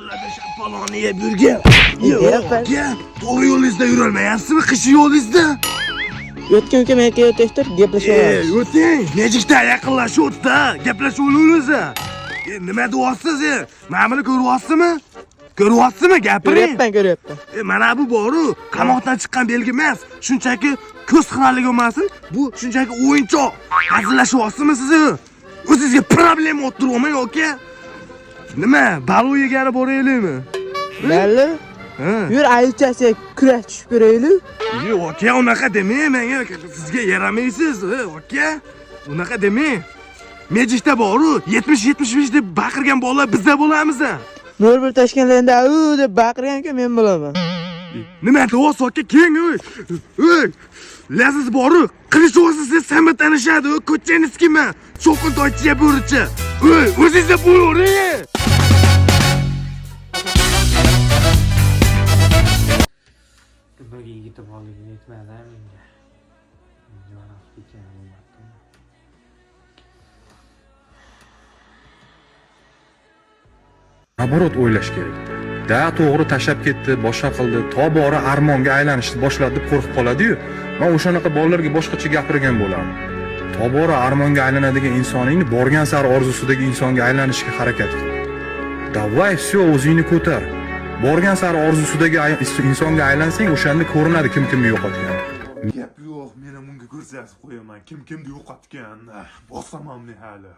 mahallada shampalonni yeb yurgan. Deyapman. To'g'ri yo'lingizda yurolmayapsizmi? Qishi yo'lingizda? O'tgan uka men kelyapti, gaplashyapmiz. O'ting, nechikda yaqinlashyapti-da, gaplashib nima deyapsiz? Mana buni ko'ryapsizmi? Ko'ryapsizmi? Gapiring. Ko'ryapman. Mana bu boru qamoqdan chiqqan belgi emas. Shunchaki ko'z xiraligi emasmi? Bu shunchaki o'yinchoq. Hazillashyapsizmi siz? O'zingizga problema o'tiribmi yoki? Nima, balo yegani boraylikmi? Mayli. Yur aychasi kurash tushib ko'raylik. Yo'q, aka, unaqa demang, menga sizga yaramaysiz, aka. Unaqa demang. Mejikda boru 70-75 deb baqirgan bolalar bizda bo'lamiz. Nur bir tashkanlarida u deb baqirgan-ku men bo'laman. Nima deyapsiz, aka? Keng, oy. Laziz boru, qilishosiz siz sambat tanishadi, ko'changiz kimman? Cho'qin toychiga bo'richi. Oy, o'zingizda bo'lavering. Nimaga yetib olganini aytmadi menga. Javob ekan bo'lmadi. Naborot o'ylash kerak. Da to'g'ri tashab ketdi, boshqa qildi, tobora armonga aylanishni boshladi deb qo'rqib qoladi-yu. Men o'shanaqa bolalarga boshqacha gapirgan bo'lardim. Tobora armonga aylanadigan insoningni borgan sari orzusidagi insonga aylanishga harakat qil. Davay, всё, o'zingni ko'tar. Borgan sari orzusidagi insonga aylansang, o'shanda ko'rinadi kimni yo'qotgan. Gap yo'q, men ham unga ko'rsatib qo'yaman. Kimni yo'qotgan. Bosamamni hali.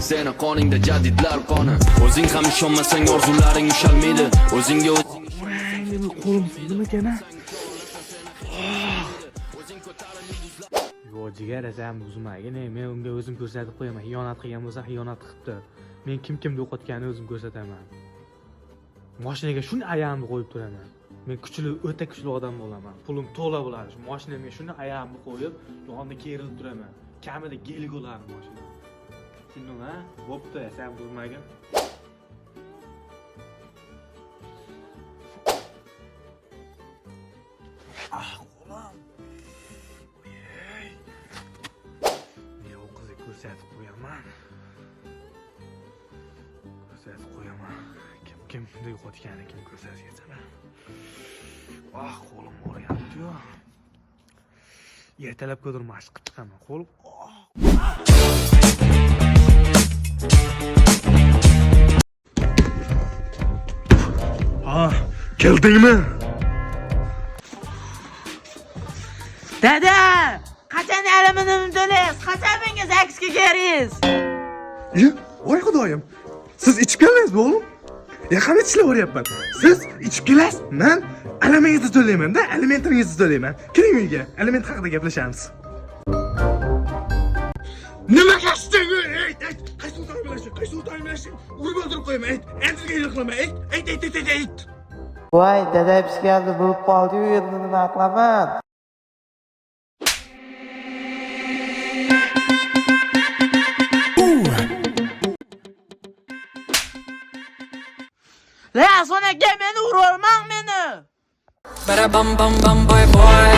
Seni qoningda jadidlar qoni. O'zing ham ishonmasang orzularing ushalmaydi. O'zingga o'zing Qo'lim nima ekan? Yo'q, jigar asam buzmagin. Men unga o'zim ko'rsatib qo'yaman. Xiyonat qilgan bo'lsa, xiyonat qilibdi. Men kimni yo'qotganini o'zim ko'rsataman. Mashinaga shuni ayamni qo'yib turaman. Men kuchli, o'ta kuchli odam bo'laman. Pulim to'la bo'ladi. Shu mashinaga shuni ayamni qo'yib, yonida kerilib turaman. Kamida gelig bo'ladi mashina. Tushundingmi, ha? Bo'pti, sen bo'lmagin. Qo'lim. Men u qizga ko'rsatib qo'yaman. Kimni yo'qotganini kim ko'rsatgan. Qo'lim o'ryapti-yu. Ertalab ko'dir mashq qilib chiqaman. Qo'lim. Keldingmi? Dada, qachon aluminiyum to'laysiz? Qachon menga 8 ga keriz? Voy xudoyim. Siz ichib keldingizmi, o'g'lim? Qanday ishlayapman? Siz ichib kelasiz, men alimentingizni to'layman-da, alimentingizni to'layman. Kiring uyga, aliment haqida gaplashamiz. Nima qasding? Qaysi o'taymilashin? Urib o'ldirib qo'yaman. Antiga yo'qlama. Ayt. Voy, dada pishgandi bo'lib qoldi-yu, endi nima qilaman? La, sonaka meni urolmang meni. Bara bam bam bam boy boy.